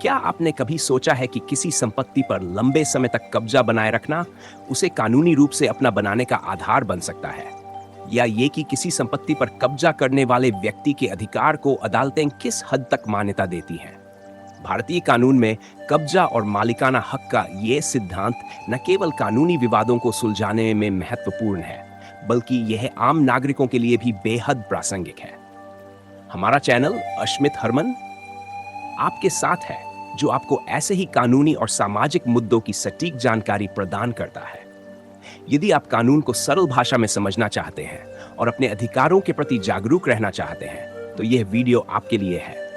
क्या आपने कभी सोचा है कि किसी संपत्ति पर लंबे समय तक कब्जा बनाए रखना उसे कानूनी रूप से अपना बनाने का आधार बन सकता है? या ये कि किसी संपत्ति पर कब्जा करने वाले व्यक्ति के अधिकार को अदालतें किस हद तक मान्यता देती हैं? भारतीय कानून में कब्जा और मालिकाना हक का ये सिद्धांत न केवल कानूनी विवादों को सुलझाने में महत्वपूर्ण है, बल्कि यह आम नागरिकों के लिए भी बेहद प्रासंगिक है। हमारा चैनल अश्मित हरमन आपके साथ है, जो आपको ऐसे ही कानूनी और सामाजिक मुद्दों की सटीक जानकारी प्रदान करता है। यदि आप कानून को सरल भाषा में समझना चाहते हैं और अपने अधिकारों के प्रति जागरूक रहना चाहते हैं, तो यह वीडियो आपके लिए है।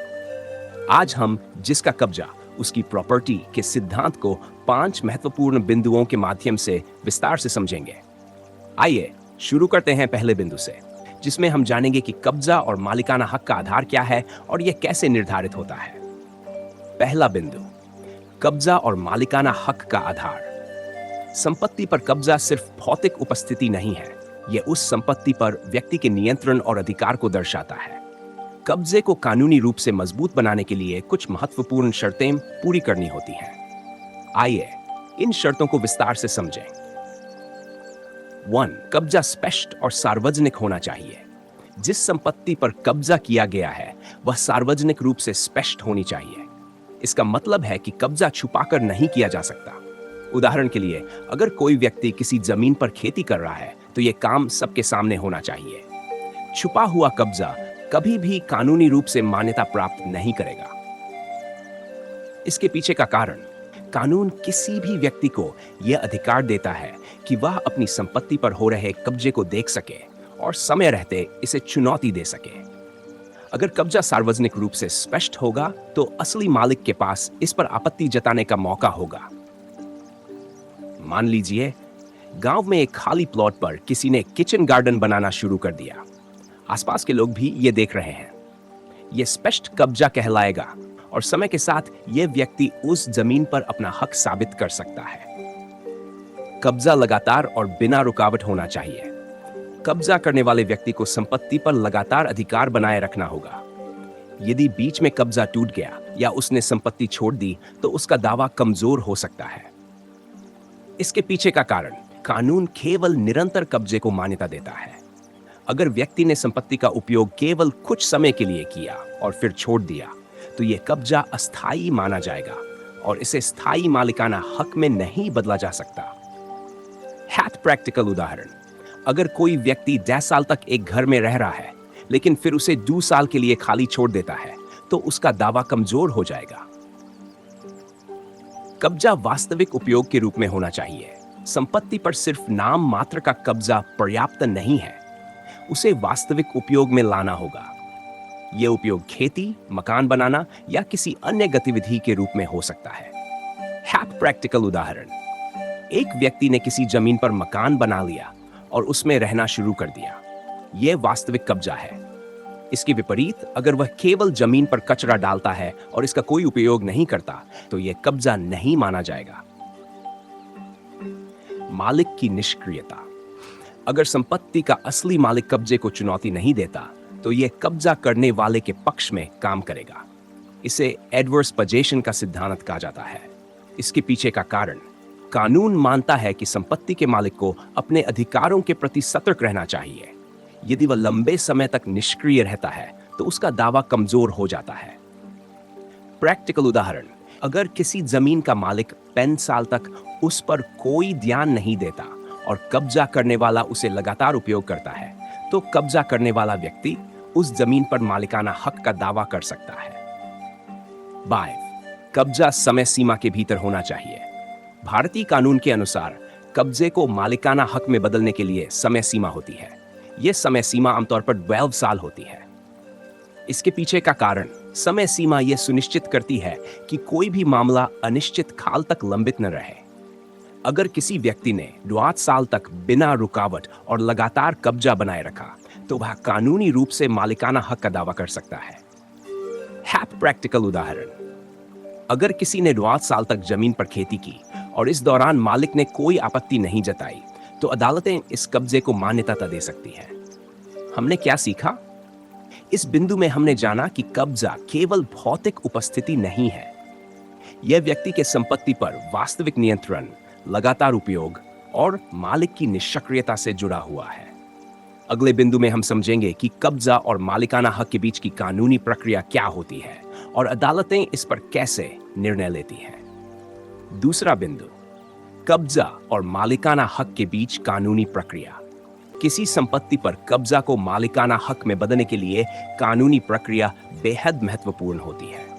आज हम जिसका कब्जा उसकी प्रॉपर्टी के सिद्धांत को 5 महत्वपूर्ण बिंदुओं के माध्यम से विस्तार से समझेंगे। आइए शुरू करते हैं पहले बिंदु से, जिसमें हम जानेंगे कि कब्जा और मालिकाना हक का आधार क्या है और यह कैसे निर्धारित होता है। पहला बिंदु, कब्जा और मालिकाना हक का आधार। संपत्ति पर कब्जा सिर्फ भौतिक उपस्थिति नहीं है, यह उस संपत्ति पर व्यक्ति के नियंत्रण और अधिकार को दर्शाता है। कब्जे को कानूनी रूप से मजबूत बनाने के लिए कुछ महत्वपूर्ण शर्तें पूरी करनी होती हैं। आइए इन शर्तों को विस्तार से समझें। 1. कब्जा स्पष्ट और सार्वजनिक होना चाहिए। जिस संपत्ति पर कब्जा किया गया है वह सार्वजनिक रूप से स्पष्ट होनी चाहिए। इसका मतलब है कि कब्जा छुपाकर नहीं किया जा सकता। उदाहरण के लिए, अगर कोई व्यक्ति किसी जमीन पर खेती कर रहा है तो यह काम सबके सामने होना चाहिए। छुपा हुआ कब्जा कभी भी कानूनी रूप से मान्यता प्राप्त नहीं करेगा। इसके पीछे का कारण, कानून किसी भी व्यक्ति को यह अधिकार देता है कि वह अपनी संपत्ति पर हो रहे कब्जे को देख सके और समय रहते इसे चुनौती दे सके। अगर कब्जा सार्वजनिक रूप से स्पष्ट होगा तो असली मालिक के पास इस पर आपत्ति जताने का मौका होगा। मान लीजिए, गांव में एक खाली प्लॉट पर किसी ने किचन गार्डन बनाना शुरू कर दिया। आसपास के लोग भी ये देख रहे हैं। यह स्पष्ट कब्जा कहलाएगा और समय के साथ यह व्यक्ति उस जमीन पर अपना हक साबित कर सकता है। कब्जा लगातार और बिना रुकावट होना चाहिए। कब्जा करने वाले व्यक्ति को संपत्ति पर लगातार अधिकार बनाए रखना होगा। यदि बीच में कब्जा टूट गया या उसने संपत्ति छोड़ दी तो उसका दावा कमजोर हो सकता है। इसके पीछे का कारण, कानून केवल निरंतर कब्जे को मान्यता देता है। अगर व्यक्ति ने संपत्ति का उपयोग केवल कुछ समय के लिए किया और फिर छोड़ दिया तो यह कब्जा अस्थायी माना जाएगा और इसे स्थायी मालिकाना हक में नहीं बदला जा सकता। प्रैक्टिकल उदाहरण, अगर कोई व्यक्ति 10 साल तक एक घर में रह रहा है लेकिन फिर उसे 2 साल के लिए खाली छोड़ देता है तो उसका दावा कमजोर हो जाएगा। कब्जा वास्तविक उपयोग के रूप में होना चाहिए। संपत्ति पर सिर्फ नाम मात्र का कब्जा पर्याप्त नहीं है, उसे वास्तविक उपयोग में लाना होगा। यह उपयोग खेती, मकान बनाना या किसी अन्य गतिविधि के रूप में हो सकता है। प्रैक्टिकल उदाहरण, एक व्यक्ति ने किसी जमीन पर मकान बना लिया और उसमें रहना शुरू कर दिया। यह वास्तविक कब्जा है। इसके विपरीत, अगर वह केवल जमीन पर कचरा डालता है और इसका कोई उपयोग नहीं करता तो यह कब्जा नहीं माना जाएगा। मालिक की निष्क्रियता। अगर संपत्ति का असली मालिक कब्जे को चुनौती नहीं देता तो यह कब्जा करने वाले के पक्ष में काम करेगा। इसे एडवर्स पोजेशन का सिद्धांत कहा जाता है। इसके पीछे का कारण, कानून मानता है कि संपत्ति के मालिक को अपने अधिकारों के प्रति सतर्क रहना चाहिए। यदि वह लंबे समय तक निष्क्रिय रहता है तो उसका दावा कमजोर हो जाता है। प्रैक्टिकल उदाहरण, अगर किसी जमीन का मालिक 5 साल तक उस पर कोई ध्यान नहीं देता और कब्जा करने वाला उसे लगातार उपयोग करता है तो कब्जा करने वाला व्यक्ति उस जमीन पर मालिकाना हक का दावा कर सकता है। 5. कब्जा समय सीमा के भीतर होना चाहिए। भारतीय कानून के अनुसार कब्जे को मालिकाना हक में बदलने के लिए समय सीमा होती है। यह समय सीमा आमतौर पर 12 साल होती है। इसके पीछे का कारण, समय सीमा यह सुनिश्चित करती है कि कोई भी मामला अनिश्चित काल तक लंबित न रहे। अगर किसी व्यक्ति ने 12 साल तक बिना रुकावट और लगातार कब्जा बनाए रखा तो वह कानूनी रूप से मालिकाना हक का दावा कर सकता है। प्रैक्टिकल उदाहरण, अगर किसी ने 12 साल तक जमीन पर खेती की और इस दौरान मालिक ने कोई आपत्ति नहीं जताई तो अदालतें इस कब्जे को मान्यता दे सकती हैं। हमने क्या सीखा? इस बिंदु में हमने जाना कि कब्जा केवल भौतिक उपस्थिति नहीं है, यह व्यक्ति के संपत्ति पर वास्तविक नियंत्रण, लगातार उपयोग और मालिक की निष्क्रियता से जुड़ा हुआ है। अगले बिंदु में हम समझेंगे कि कब्जा और मालिकाना हक के बीच की कानूनी प्रक्रिया क्या होती है और अदालतें इस पर कैसे निर्णय लेती हैं। दूसरा बिंदु, कब्जा और मालिकाना हक के बीच कानूनी प्रक्रिया। किसी संपत्ति पर कब्जा को मालिकाना हक में बदलने के लिए कानूनी प्रक्रिया बेहद महत्वपूर्ण होती है।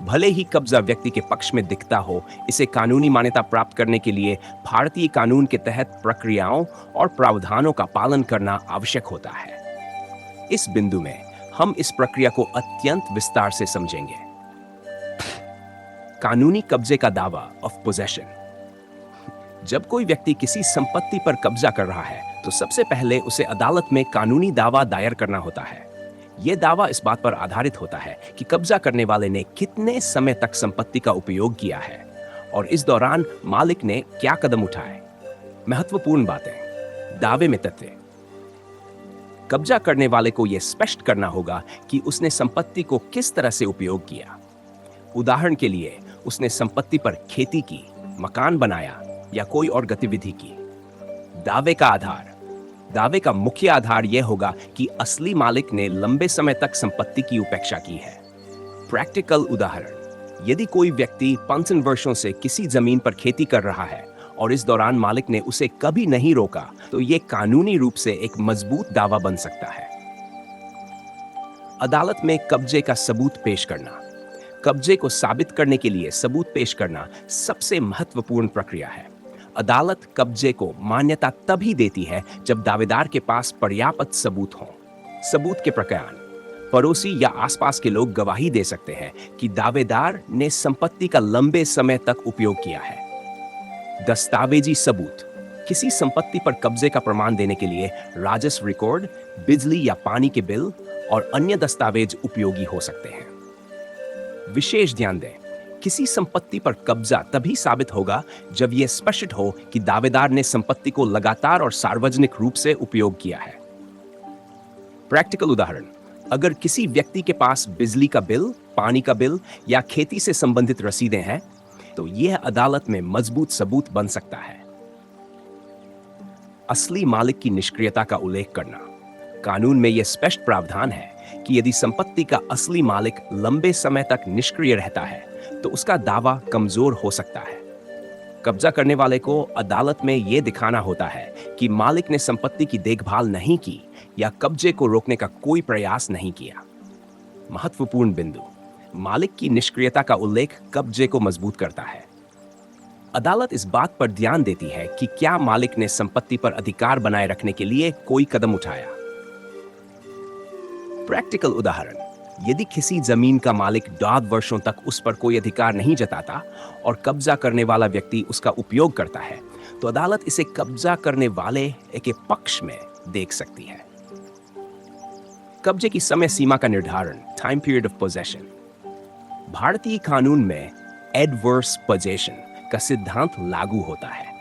भले ही कब्जा व्यक्ति के पक्ष में दिखता हो, इसे कानूनी मान्यता प्राप्त करने के लिए भारतीय कानून के तहत प्रक्रियाओं और प्रावधानों का पालन करना आवश्यक होता है। इस बिंदु में हम इस प्रक्रिया को अत्यंत विस्तार से समझेंगे। कानूनी कब्जे का दावा ऑफ पोजेशन। जब कोई व्यक्ति किसी संपत्ति पर कब्जा कर रहा है तो सबसे पहले उसे अदालत में कानूनी दावा दायर करना होता है। यह दावा इस बात पर आधारित होता है कि कब्जा करने वाले ने कितने समय तक संपत्ति का उपयोग किया है और इस दौरान मालिक ने क्या कदम उठाए। महत्वपूर्ण बातें। दावे में तथ्य। कब्जा करने वाले को यह स्पष्ट करना होगा कि उसने संपत्ति को किस तरह से उपयोग किया। उदाहरण के लिए, उसने संपत्ति पर खेती की, मकान बनाया या कोई और गतिविधि की। दावे का आधार। दावे का मुख्य आधार यह होगा कि असली मालिक ने लंबे समय तक संपत्ति की उपेक्षा की है। प्रैक्टिकल उदाहरण, यदि कोई व्यक्ति 55 वर्षों से किसी जमीन पर खेती कर रहा है और इस दौरान मालिक ने उसे कभी नहीं रोका, तो यह कानूनी रूप से एक मजबूत दावा बन सकता है। अदालत में कब्जे का सबूत पेश करना। कब्जे को साबित करने के लिए सबूत पेश करना सबसे महत्वपूर्ण प्रक्रिया है। अदालत कब्जे को मान्यता तभी देती है जब दावेदार के पास पर्याप्त सबूत हो। सबूत के प्रकार। पड़ोसी या आसपास के लोग गवाही दे सकते हैं कि दावेदार ने संपत्ति का लंबे समय तक उपयोग किया है। दस्तावेजी सबूत। किसी संपत्ति पर कब्जे का प्रमाण देने के लिए राजस्व रिकॉर्ड, बिजली या पानी के बिल और अन्य दस्तावेज उपयोगी हो सकते हैं। विशेष ध्यान दें, किसी संपत्ति पर कब्जा तभी साबित होगा जब यह स्पष्ट हो कि दावेदार ने संपत्ति को लगातार और सार्वजनिक रूप से उपयोग किया है। प्रैक्टिकल उदाहरण, अगर किसी व्यक्ति के पास बिजली का बिल, पानी का बिल या खेती से संबंधित रसीदें हैं, तो यह अदालत में मजबूत सबूत बन सकता है। असली मालिक की निष्क्रियता का उल्लेख करना। कानून में यह स्पष्ट प्रावधान है कि यदि संपत्ति का असली मालिक लंबे समय तक निष्क्रिय रहता है तो उसका दावा कमजोर हो सकता है। कब्जा करने वाले को अदालत में यह दिखाना होता है कि मालिक ने संपत्ति की देखभाल नहीं की या कब्जे को रोकने का कोई प्रयास नहीं किया। महत्वपूर्ण बिंदु। मालिक की निष्क्रियता का उल्लेख कब्जे को मजबूत करता है। अदालत इस बात पर ध्यान देती है कि क्या मालिक ने संपत्ति पर अधिकार बनाए रखने के लिए कोई कदम उठाया। प्रैक्टिकल उदाहरण, यदि किसी जमीन का मालिक 10 वर्षों तक उस पर कोई अधिकार नहीं जताता और कब्जा करने वाला व्यक्ति उसका उपयोग करता है, तो अदालत इसे कब्जा करने वाले के पक्ष में देख सकती है। कब्जे की समय सीमा का निर्धारण, टाइम पीरियड ऑफ पोजेशन। भारतीय कानून में एडवर्स पोजेशन का सिद्धांत लागू होता है,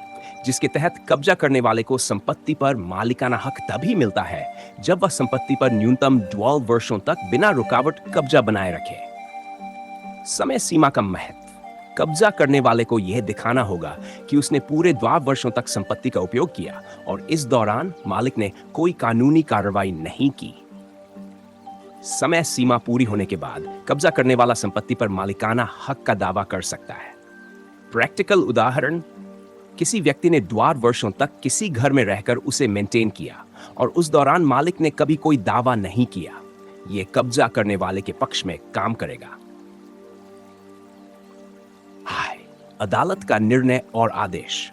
जिसके तहत कब्जा करने वाले को संपत्ति पर मालिकाना हक तभी मिलता है जब वह संपत्ति पर न्यूनतम 12 वर्षों तक बिना रुकावट कब्जा बनाए रखे। समय सीमा का महत्व। कब्जा करने वाले को यह दिखाना होगा कि उसने पूरे 12 वर्षों तक संपत्ति का उपयोग किया और इस दौरान मालिक ने कोई कानूनी कार्रवाई नहीं की। समय सीमा पूरी होने के बाद कब्जा करने वाला संपत्ति पर मालिकाना हक का दावा कर सकता है। प्रैक्टिकल उदाहरण, किसी व्यक्ति ने 12 वर्षों तक किसी घर में रहकर उसे मेंटेन किया और उस दौरान मालिक ने कभी कोई दावा नहीं किया। यह कब्जा करने वाले के पक्ष में काम करेगा। अदालत का निर्णय और आदेश।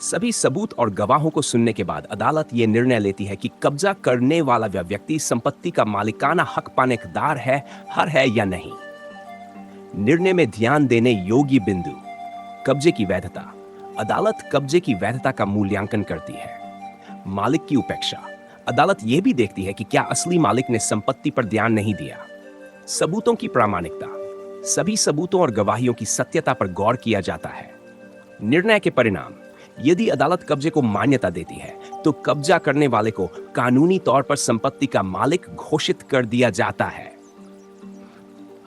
सभी सबूत और गवाहों को सुनने के बाद अदालत यह निर्णय लेती है कि कब्जा करने वाला व्यक्ति संपत्ति का मालिकाना हक पाने का दार है या नहीं। निर्णय में ध्यान देने योग्य बिंदु। कब्जे की वैधता। अदालत कब्जे की वैधता का मूल्यांकन करती है। मालिक की उपेक्षा। अदालत यह भी देखती है कि क्या असली मालिक ने संपत्ति पर ध्यान नहीं दिया। सबूतों की प्रामाणिकता। सभी सबूतों और गवाहियों की सत्यता पर गौर किया जाता है। निर्णय के परिणाम। यदि अदालत कब्जे को मान्यता देती है तो कब्जा करने वाले को कानूनी तौर पर संपत्ति का मालिक घोषित कर दिया जाता है।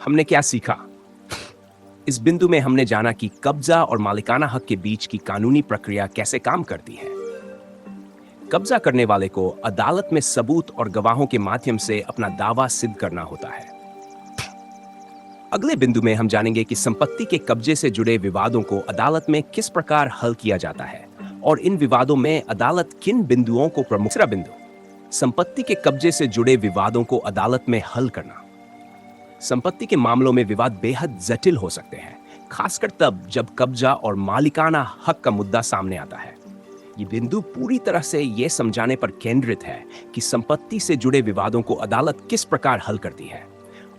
हमने क्या सीखा? इस बिंदु में हमने जाना कि कब्जा और मालिकाना हक के बीच की कानूनी प्रक्रिया कैसे काम करती है। कब्जा करने वाले को अदालत में सबूत और गवाहों के माध्यम से अपना दावा सिद्ध करना होता है। अगले बिंदु में हम जानेंगे कि संपत्ति के कब्जे से जुड़े विवादों को अदालत में किस प्रकार हल किया जाता है और इन विवादों में अदालत किन बिंदुओं को प्रमुख। तीसरा बिंदु, संपत्ति के कब्जे से जुड़े विवादों को अदालत में हल करना। संपत्ति के मामलों में विवाद बेहद जटिल हो सकते हैं, खासकर तब जब कब्जा और मालिकाना हक का मुद्दा सामने आता है। ये बिंदु पूरी तरह से यह समझाने पर केंद्रित है कि संपत्ति से जुड़े विवादों को अदालत किस प्रकार हल करती है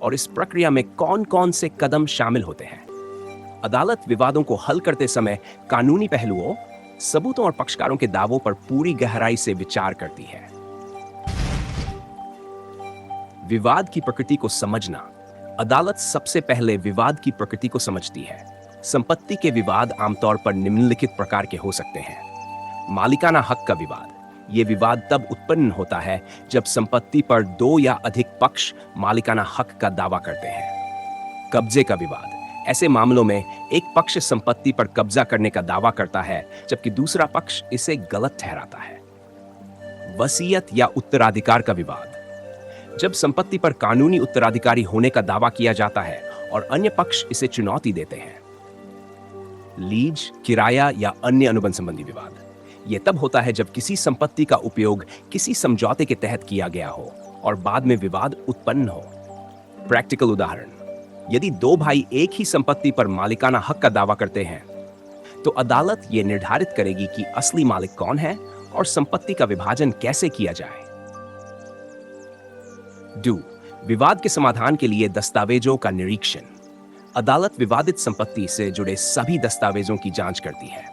और इस प्रक्रिया में कौन-कौन से कदम शामिल होते हैं। अदालत विवादों को हल करते समय कानूनी पहलुओं, सबूतों और पक्षकारों के दावों पर पूरी गहराई से विचार करती है। विवाद की प्रकृति को समझना। अदालत सबसे पहले विवाद की प्रकृति को समझती है। संपत्ति के विवाद आमतौर पर निम्नलिखित प्रकार के हो सकते हैं। मालिकाना हक का विवाद। ये विवाद तब उत्पन्न होता है जब संपत्ति पर दो या अधिक पक्ष मालिकाना हक का दावा करते हैं। कब्जे का विवाद। ऐसे मामलों में एक पक्ष संपत्ति पर कब्जा करने का दावा करता है जबकि दूसरा पक्ष इसे गलत ठहराता है। वसीयत या उत्तराधिकार का विवाद। जब संपत्ति पर कानूनी उत्तराधिकारी होने का दावा किया जाता है और अन्य पक्ष इसे चुनौती देते हैं। लीज, किराया या अन्य अनुबंध संबंधी विवाद। यह तब होता है जब किसी संपत्ति का उपयोग किसी समझौते के तहत किया गया हो और बाद में विवाद उत्पन्न हो। प्रैक्टिकल उदाहरण, यदि दो भाई एक ही संपत्ति पर मालिकाना हक का दावा करते हैं तो अदालत यह निर्धारित करेगी कि असली मालिक कौन है और संपत्ति का विभाजन कैसे किया जाए। विवाद के समाधान के लिए दस्तावेजों का निरीक्षण। अदालत विवादित संपत्ति से जुड़े सभी दस्तावेजों की जांच करती है।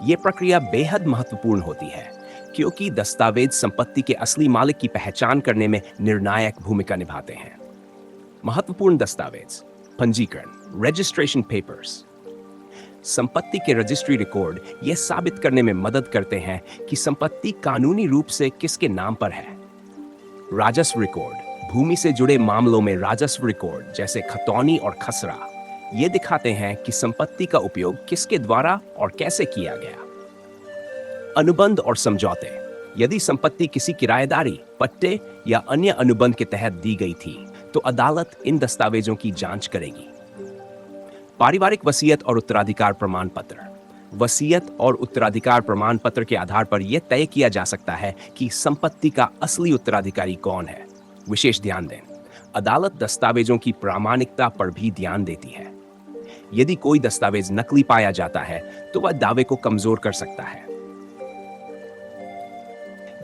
यह प्रक्रिया बेहद महत्वपूर्ण होती है क्योंकि दस्तावेज संपत्ति के असली मालिक की पहचान करने में निर्णायक भूमिका निभाते हैं। महत्वपूर्ण दस्तावेज, पंजीकरण, रजिस्ट्रेशन पेपर्स। संपत्ति के रजिस्ट्री रिकॉर्ड यह साबित करने में मदद करते हैं कि संपत्ति कानूनी रूप से किसके नाम पर है। राजस्व रिकॉर्ड, भूमि से जुड़े मामलों में राजस्व रिकॉर्ड जैसे खतौनी और खसरा ये दिखाते हैं कि संपत्ति का उपयोग किसके द्वारा और कैसे किया गया। अनुबंध और समझौते। यदि संपत्ति किसी किराएदारी, पट्टे या अन्य अनुबंध के तहत दी गई थी तो अदालत इन दस्तावेजों की जांच करेगी। पारिवारिक वसीयत और उत्तराधिकार प्रमाण पत्र। वसीयत और उत्तराधिकार प्रमाण पत्र के आधार पर यह तय किया जा सकता है कि संपत्ति का असली उत्तराधिकारी कौन है। विशेष ध्यान दें, अदालत दस्तावेजों की प्रामाणिकता पर भी ध्यान देती है। यदि कोई दस्तावेज नकली पाया जाता है तो वह दावे को कमजोर कर सकता है।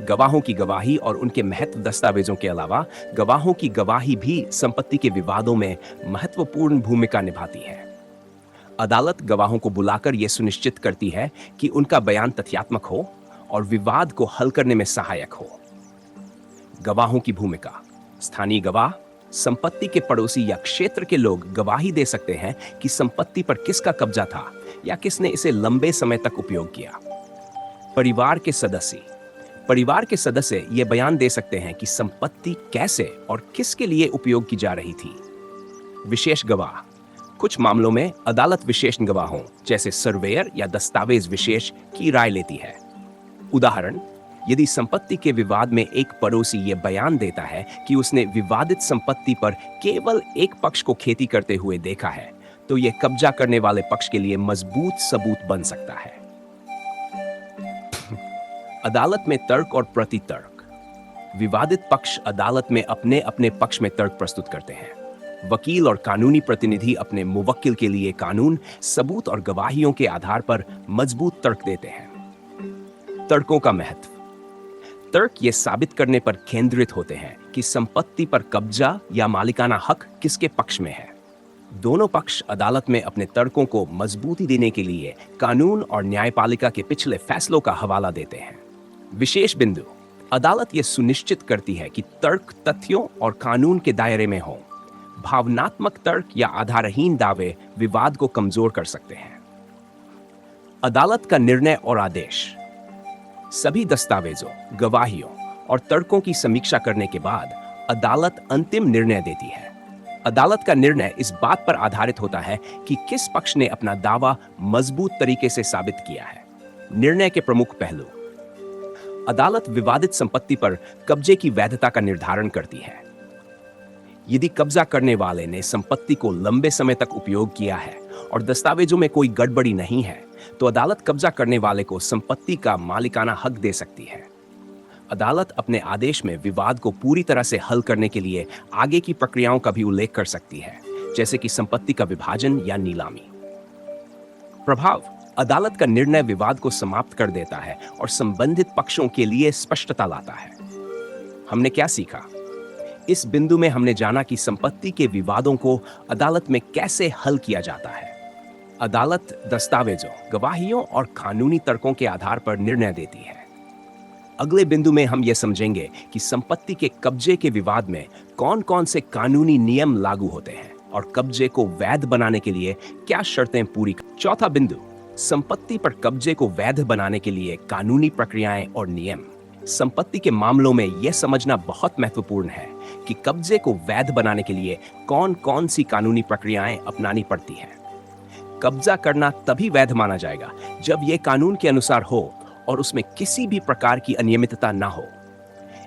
गवाहों की गवाही और उनके महत्व। दस्तावेजों के अलावा गवाहों की गवाही भी संपत्ति के विवादों में महत्वपूर्ण भूमिका निभाती है। अदालत गवाहों को बुलाकर यह सुनिश्चित करती है कि उनका बयान तथ्यात्मक हो और विवाद को हल करने में सहायक हो। गवाहों की भूमिका। स्थानीय गवाह, संपत्ति के पड़ोसी या क्षेत्र के लोग गवाही दे सकते हैं कि संपत्ति पर किसका कब्जा था या किसने इसे लंबे समय तक उपयोग किया। परिवार के सदस्य। परिवार के सदस्य ये बयान दे सकते हैं कि संपत्ति कैसे और किसके लिए उपयोग की जा रही थी। विशेष गवाह। कुछ मामलों में अदालत विशेष गवाहों जैसे सर्वेयर या दस्तावेज विशेष की राय लेती है। उदाहरण, यदि संपत्ति के विवाद में एक पड़ोसी यह बयान देता है कि उसने विवादित संपत्ति पर केवल एक पक्ष को खेती करते हुए देखा है तो यह कब्जा करने वाले पक्ष के लिए मजबूत सबूत बन सकता है। अदालत में तर्क और प्रतितर्क। विवादित पक्ष अदालत में अपने अपने पक्ष में तर्क प्रस्तुत करते हैं। वकील और कानूनी प्रतिनिधि अपने मुवक्किल के लिए कानून, सबूत और गवाहियों के आधार पर मजबूत तर्क देते हैं। तर्कों का महत्व। तर्क ये साबित करने पर केंद्रित होते हैं कि संपत्ति पर कब्जा या मालिकाना हक किसके पक्ष में है। दोनों पक्ष अदालत में अपने तर्कों को मजबूती देने के लिए कानून और न्यायपालिका के पिछले फैसलों का हवाला देते हैं। विशेष बिंदु। अदालत यह सुनिश्चित करती है कि तर्क तथ्यों और कानून के दायरे में हो। भावनात्मक तर्क या आधारहीन दावे विवाद को कमजोर कर सकते हैं। अदालत का निर्णय और आदेश। सभी दस्तावेजों, गवाहियों और तर्कों की समीक्षा करने के बाद अदालत अंतिम निर्णय देती है। अदालत का निर्णय इस बात पर आधारित होता है कि किस पक्ष ने अपना दावा मजबूत तरीके से साबित किया है। निर्णय के प्रमुख पहलू। अदालत विवादित संपत्ति पर कब्जे की वैधता का निर्धारण करती है। यदि कब्जा करने वाले ने संपत्ति को लंबे समय तक उपयोग किया है और दस्तावेजों में कोई गड़बड़ी नहीं है, तो अदालत कब्जा करने वाले को संपत्ति का मालिकाना हक दे सकती है। अदालत अपने आदेश में विवाद को पूरी तरह से हल करने के लिए आगे की प्रक्रियाओं का भी उल्लेख कर सकती है, जैसे कि संपत्ति का विभाजन या नीलामी। प्रभाव। अदालत का निर्णय विवाद को समाप्त कर देता है और संबंधित पक्षों के लिए स्पष्टता लाता है। हमने क्या सीखा? इस बिंदु में हमने जाना कि संपत्ति के विवादों को अदालत में कैसे हल किया जाता है। अदालत दस्तावेजों, गवाहियों और कानूनी तर्कों के आधार पर निर्णय देती है। अगले बिंदु में हम यह समझेंगे कि संपत्ति के कब्जे के विवाद में कौन कौन से कानूनी नियम लागू होते हैं और कब्जे को वैध बनाने के लिए क्या शर्तें पूरी। चौथा बिंदु, संपत्ति पर कब्जे को वैध बनाने के लिए कानूनी प्रक्रियाएं और नियम। संपत्ति के मामलों में यह समझना बहुत महत्वपूर्ण है कि कब्जे को वैध बनाने के लिए कौन कौन सी कानूनी प्रक्रियाएं अपनानी पड़ती हैं। कब्जा करना तभी वैध माना जाएगा जब यह कानून के अनुसार हो और उसमें किसी भी प्रकार की अनियमितता ना हो।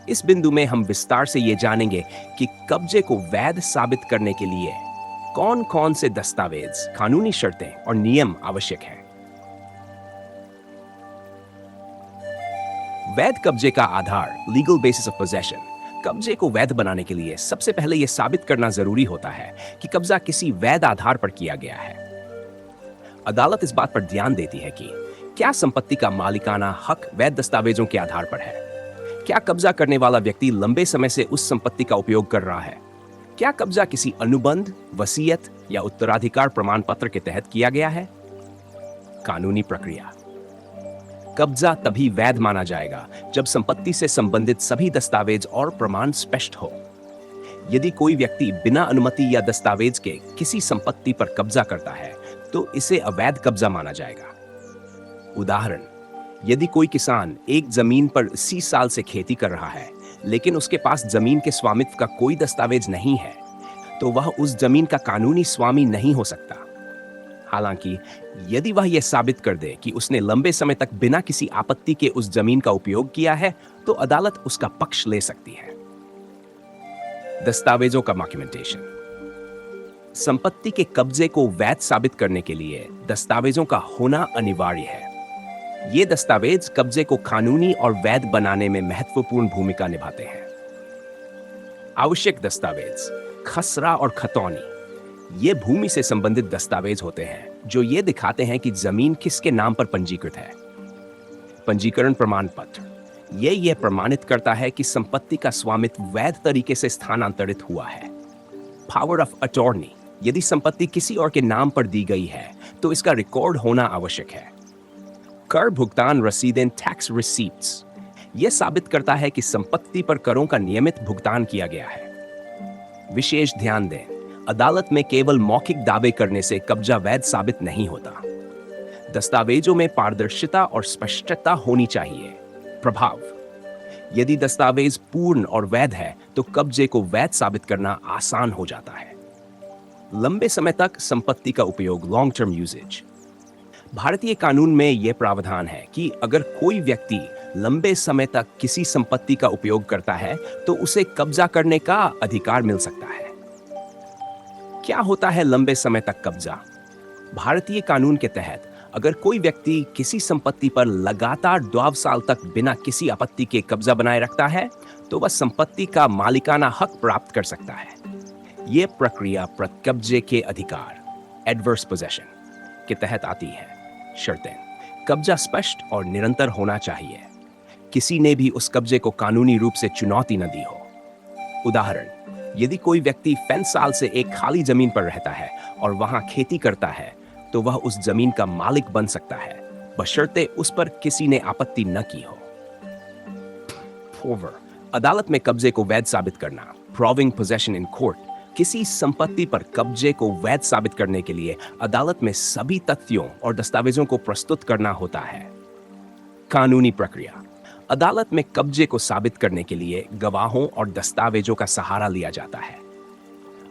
इस बिंदु में हम विस्तार से ये जानेंगे कि कब्जे को वैध साबित करने के लिए कौन कौन से दस्तावेज, कानूनी शर्तें और नियम आवश्यक हैं। वैध कब्जे का आधार, लीगल बेसिस ऑफ पोजेशन। कब्जे को वैध बनाने के लिए सबसे पहले यह साबित करना जरूरी होता है कि कब्जा किसी वैध आधार पर किया गया है। अदालत इस बात पर ध्यान देती है कि क्या संपत्ति का मालिकाना हक वैध दस्तावेजों के आधार पर है। क्या कब्जा करने वाला व्यक्ति लंबे समय से उस संपत्ति का उपयोग कर रहा है। क्या कब्जा किसी अनुबंध, वसीयत या उत्तराधिकार प्रमाण पत्र के तहत किया गया है। कानूनी प्रक्रिया। कब्जा तभी वैध माना जाएगा जब संपत्ति से संबंधित सभी दस्तावेज और प्रमाण स्पष्ट हो। यदि कोई व्यक्ति बिना अनुमति या दस्तावेज के किसी संपत्ति पर कब्जा करता है तो इसे अवैध कब्जा माना जाएगा। उदाहरण, यदि कोई किसान एक जमीन पर 80 साल से खेती कर रहा है लेकिन उसके पास जमीन के स्वामित्व का कोई दस्तावेज नहीं है, तो वह उस जमीन का कानूनी स्वामी नहीं हो सकता। हालांकि यदि वह यह साबित कर दे कि उसने लंबे समय तक बिना किसी आपत्ति के उस जमीन का उपयोग किया है, तो अदालत उसका पक्ष ले सकती है। दस्तावेजों का डॉक्यूमेंटेशन। संपत्ति के कब्जे को वैध साबित करने के लिए दस्तावेजों का होना अनिवार्य है। ये दस्तावेज कब्जे को कानूनी और वैध बनाने में महत्वपूर्ण भूमिका निभाते हैं। आवश्यक दस्तावेज, खसरा और खतौनी। ये भूमि से संबंधित दस्तावेज होते हैं जो ये दिखाते हैं कि जमीन किसके नाम पर पंजीकृत है। पंजीकरण प्रमाण पत्र, ये प्रमाणित करता है कि संपत्ति का स्वामित्व वैध तरीके से स्थानांतरित हुआ है। पावर ऑफ अटॉर्नी, यदि संपत्ति किसी और के नाम पर दी गई है तो इसका रिकॉर्ड होना आवश्यक है। कर भुगतान रसीदें, टैक्स रिसीप्ट्स, यह साबित करता है कि संपत्ति पर करों का नियमित भुगतान किया गया है। विशेष ध्यान दें, अदालत में केवल मौखिक दावे करने से कब्जा वैध साबित नहीं होता। दस्तावेजों में पारदर्शिता और स्पष्टता होनी चाहिए। प्रभाव, यदि दस्तावेज पूर्ण और वैध है तो कब्जे को वैध साबित करना आसान हो जाता है। लंबे समय तक संपत्ति का उपयोग, लॉन्ग टर्म यूजेज। भारतीय कानून में यह प्रावधान है कि अगर कोई व्यक्ति लंबे समय तक किसी संपत्ति का उपयोग करता है तो उसे कब्जा करने का अधिकार मिल सकता है। क्या होता है लंबे समय तक कब्जा? भारतीय कानून के तहत अगर कोई व्यक्ति किसी संपत्ति पर लगातार 2 साल तक बिना किसी आपत्ति के कब्जा बनाए रखता है तो वह संपत्ति का मालिकाना हक प्राप्त कर सकता है। यह प्रक्रिया कब्जे के अधिकार, एडवर्स पोजेशन, के तहत आती है। शर्तें, कब्जा स्पष्ट और निरंतर होना चाहिए। किसी ने भी उस कब्जे को कानूनी रूप से चुनौती न दी हो। उदाहरण, यदि कोई व्यक्ति 5 साल से एक खाली जमीन पर रहता है और वहां खेती करता है तो वह उस जमीन का मालिक बन सकता है, बशर्ते उस पर किसी ने आपत्ति न की हो। Forward, अदालत में कब्जे को वैध साबित करना, प्रूविंग पोजेशन इन कोर्ट। किसी संपत्ति पर कब्जे को वैध साबित करने के लिए अदालत में सभी तथ्यों और दस्तावेजों को प्रस्तुत करना होता है। कानूनी प्रक्रिया, अदालत में कब्जे को साबित करने के लिए गवाहों और दस्तावेजों का सहारा लिया जाता है।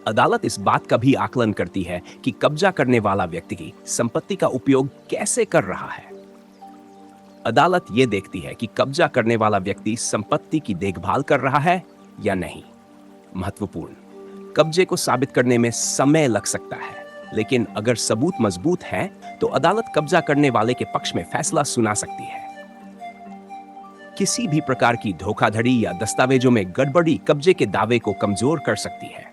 अदालत इस बात का भी आकलन करती है कि कब्जा करने वाला व्यक्ति की संपत्ति का उपयोग कैसे कर रहा है। अदालत यह देखती है कि कब्जा करने वाला व्यक्ति संपत्ति की देखभाल कर रहा है या नहीं। महत्वपूर्ण, कब्जे को साबित करने में समय लग सकता है, लेकिन अगर सबूत मजबूत हैं, तो अदालत कब्जा करने वाले के पक्ष में फैसला सुना सकती है। किसी भी प्रकार की धोखाधड़ी या दस्तावेजों में गड़बड़ी कब्जे के दावे को कमजोर कर सकती है।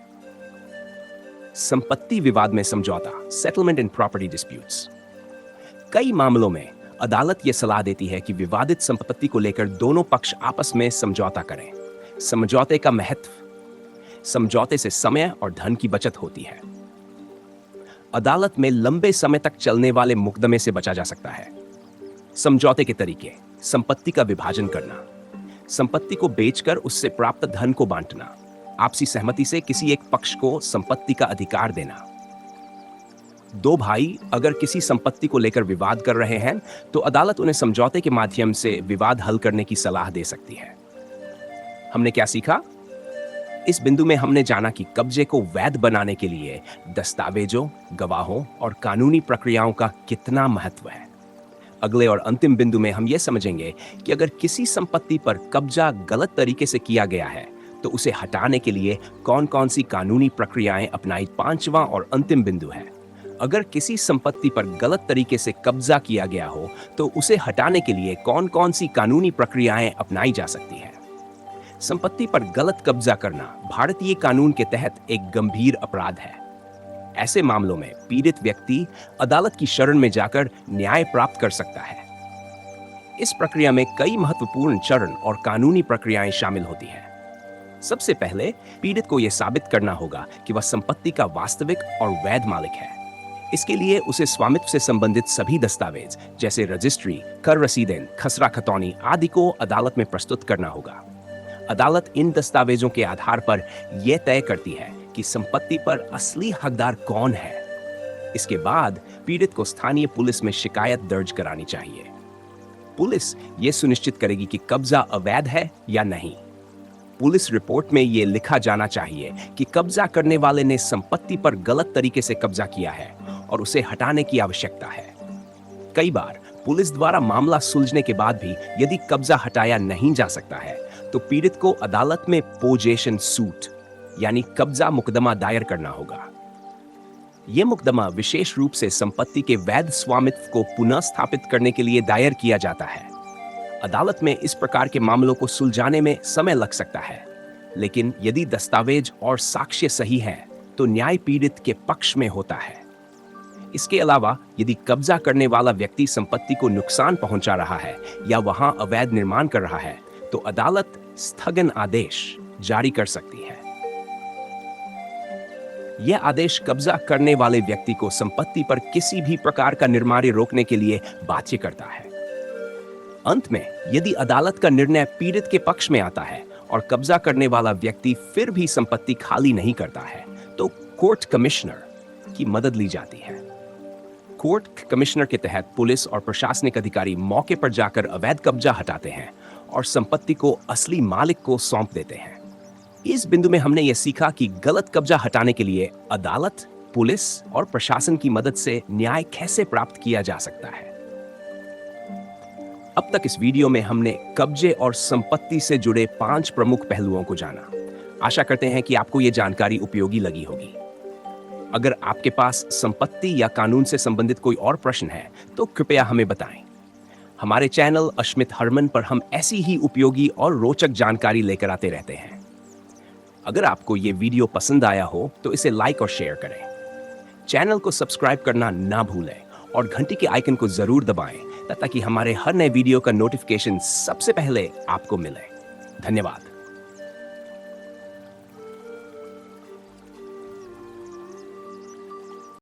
संपत्ति विवाद में समझौता, सेटलमेंट इन प्रॉपर्टी डिस्प्यूट्स। कई मामलों में अदालत यह सलाह देती है कि विवादित संपत्ति को लेकर दोनों पक्ष आपस में समझौता करें। समझौते का महत्व, समझौते से समय और धन की बचत होती है। अदालत में लंबे समय तक चलने वाले मुकदमे से बचा जा सकता है। समझौते के तरीके, संपत्ति का विभाजन करना, संपत्ति को बेचकर उससे प्राप्त धन को बांटना, आपसी सहमति से किसी एक पक्ष को संपत्ति का अधिकार देना। दो भाई अगर किसी संपत्ति को लेकर विवाद कर रहे हैं, तो अदालत उन्हें समझौते के माध्यम से विवाद हल करने की सलाह दे सकती है। हमने क्या सीखा? इस बिंदु में हमने जाना कि कब्जे को वैध बनाने के लिए दस्तावेजों, गवाहों और कानूनी प्रक्रियाओं का कितना महत्व है। अगले और अंतिम बिंदु में हम यह समझेंगे कि अगर किसी संपत्ति पर कब्जा गलत तरीके से किया गया है, तो उसे हटाने के लिए कौन कौन सी कानूनी प्रक्रियाएं अपनाई। पांचवां और अंतिम बिंदु है, अगर किसी संपत्ति पर गलत तरीके से कब्जा किया गया हो, तो उसे हटाने के लिए कौन कौन सी कानूनी प्रक्रियाएं अपनाई जा सकती है। संपत्ति पर गलत कब्जा करना भारतीय कानून के तहत एक गंभीर अपराध है। ऐसे मामलों में पीड़ित व्यक्ति अदालत की शरण में जाकर न्याय प्राप्त कर सकता है। इस प्रक्रिया में कई महत्वपूर्ण चरण और कानूनी प्रक्रियाएं शामिल होती हैं। सबसे पहले पीड़ित को यह साबित करना होगा कि वह संपत्ति का वास्तविक और वैध मालिक है। इसके लिए उसे स्वामित्व से संबंधित सभी दस्तावेज जैसे रजिस्ट्री, कर रसीदें, खसरा खतौनी आदि को अदालत में प्रस्तुत करना होगा। अदालत इन दस्तावेजों के आधार पर यह तय करती है कि संपत्ति पर असली हकदार कौन है। इसके बाद पीड़ित को स्थानीय पुलिस में शिकायत दर्ज करानी चाहिए। पुलिस यह सुनिश्चित करेगी कि कब्जा अवैध है या नहीं। पुलिस रिपोर्ट में यह लिखा जाना चाहिए कि कब्जा करने वाले ने संपत्ति पर गलत तरीके से कब्जा किया है और उसे हटाने की आवश्यकता है। कई बार पुलिस द्वारा मामला सुलझने के बाद भी यदि कब्जा हटाया नहीं जा सकता है, तो पीड़ित को अदालत में पोजेशन सूट यानी कब्जा मुकदमा दायर करना होगा। यह मुकदमा विशेष रूप से संपत्ति के वैध स्वामित्व को पुनः स्थापित करने के लिए दायर किया जाता है। अदालत में इस प्रकार के मामलों को सुलझाने में समय लग सकता है, लेकिन यदि दस्तावेज और साक्ष्य सही हैं, तो न्याय पीड़ित के पक्ष में होता है। इसके अलावा यदि कब्जा करने वाला व्यक्ति संपत्ति को नुकसान पहुंचा रहा है या वहां अवैध निर्माण कर रहा है, तो अदालत स्थगन आदेश जारी कर सकती है। यह आदेश कब्जा करने वाले व्यक्ति को संपत्ति पर किसी भी प्रकार का निर्माण रोकने के लिए बाध्य करता है। अंत में यदि अदालत का निर्णय पीड़ित के पक्ष में आता है और कब्जा करने वाला व्यक्ति फिर भी संपत्ति खाली नहीं करता है, तो कोर्ट कमिश्नर की मदद ली जाती है। कोर्ट कमिश्नर के तहत पुलिस और प्रशासनिक अधिकारी मौके पर जाकर अवैध कब्जा हटाते हैं और संपत्ति को असली मालिक को सौंप देते हैं। इस बिंदु में हमने यह सीखा कि गलत कब्जा हटाने के लिए अदालत, पुलिस और प्रशासन की मदद से न्याय कैसे प्राप्त किया जा सकता है। अब तक इस वीडियो में हमने कब्जे और संपत्ति से जुड़े 5 प्रमुख पहलुओं को जाना। आशा करते हैं कि आपको यह जानकारी उपयोगी लगी होगी। अगर आपके पास संपत्ति या कानून से संबंधित कोई और प्रश्न है, तो कृपया हमें बताएं। हमारे चैनल अश्मित हरमन पर हम ऐसी ही उपयोगी और रोचक जानकारी लेकर आते रहते हैं। अगर आपको ये वीडियो पसंद आया हो, तो इसे लाइक और शेयर करें। चैनल को सब्सक्राइब करना ना भूलें और घंटी के आइकन को जरूर दबाएं, ताकि हमारे हर नए वीडियो का नोटिफिकेशन सबसे पहले आपको मिले। धन्यवाद।